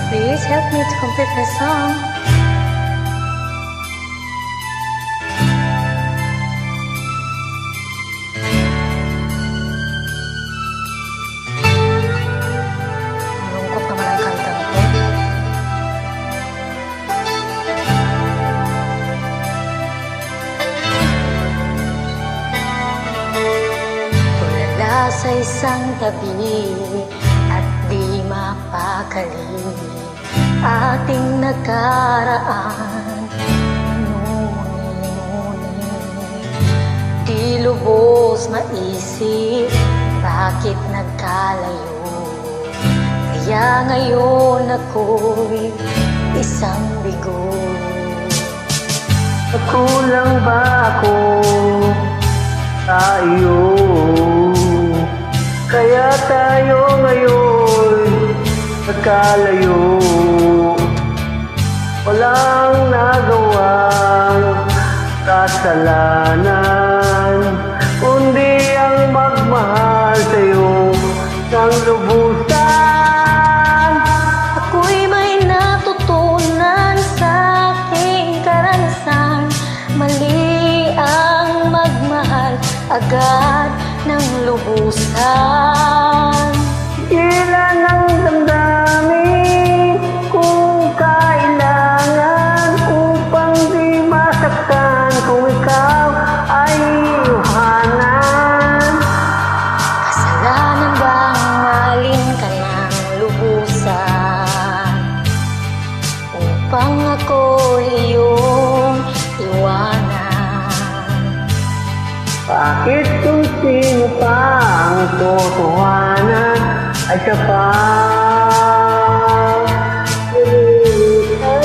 Please help me to complete the song. Malungkot naman ang kanta nito. Tulala sa isang tabi at di mapakali ating nakaraan. Ngunit di lubos maisip bakit nagkalayo. Kaya ngayon ako'y isang bigo. Kulang ba ako sa iyo? Kaya tayo ngayon nagkalayo. Walang nagawang kasalanan, kundi ang magmahal sa'yo ng lubusan. Ako'y may natutunan sa aking karanasan. Mali ang magmahal agad ng lubusan. Ilan ang damdamin kung kailangan upang di masaktan kung ikaw ay iwanan. Kasalanan bang mahalin ka ng lubusan upang ako iyong iwanan? Bakit kung sino pa ang totohanan ay siya pa nililitan?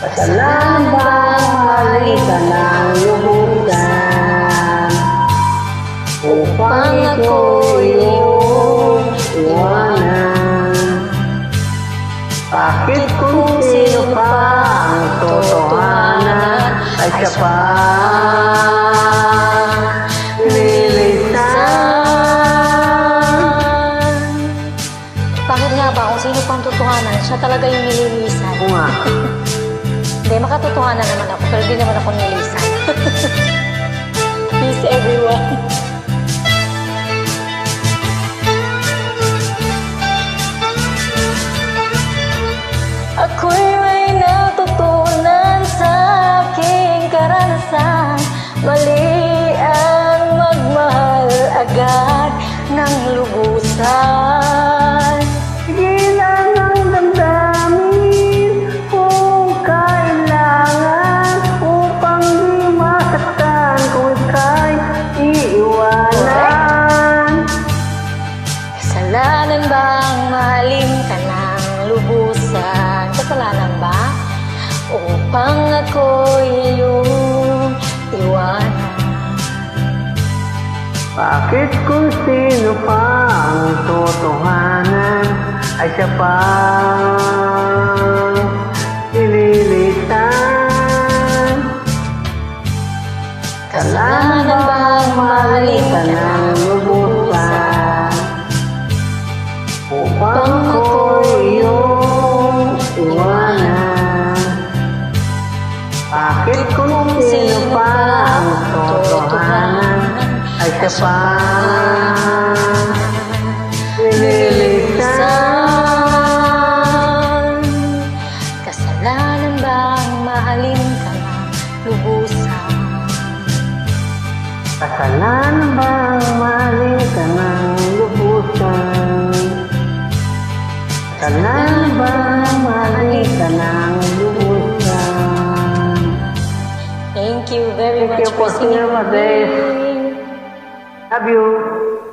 Kasalanan ba mahalin ka ng lubusan upang ako iyong iwanan? Bakit kung sino pa ang totohanan ay siya pa nililisan? Bakit nga ba kung sino pang totohanan, siya talaga yung nililisan? Oo nga. Hindi, makatotohanan naman ako, pero di naman ako nililisan. Peace everyone. Ako'y may natutunan sa aking karanasan. Mali ang magmahal agad ng lubusan. Ilan ang damdamin kung kailangan upang di masaktan kung ika'y iiwanan. Kasalanan bang mahalin ka ng lubusan? Kasalanan ba? Upang ako iyong iwanan. Bakit kung sino pa ang totohanan ay siya pa nililitan? Kasalanan bang mahalin ka ng lubusan upang ako iyong iwanan? Bakit kung sino pa ang totohanan ay siya pa nililisan? Kasalanan bang mahalin ka ng lubusan? Kasalanan bang mahalin ka ng lubusan? Kasalanan bang mahalin ka ng lubusan? Thank you very Thank much you for singing singing with with us. me. Love you.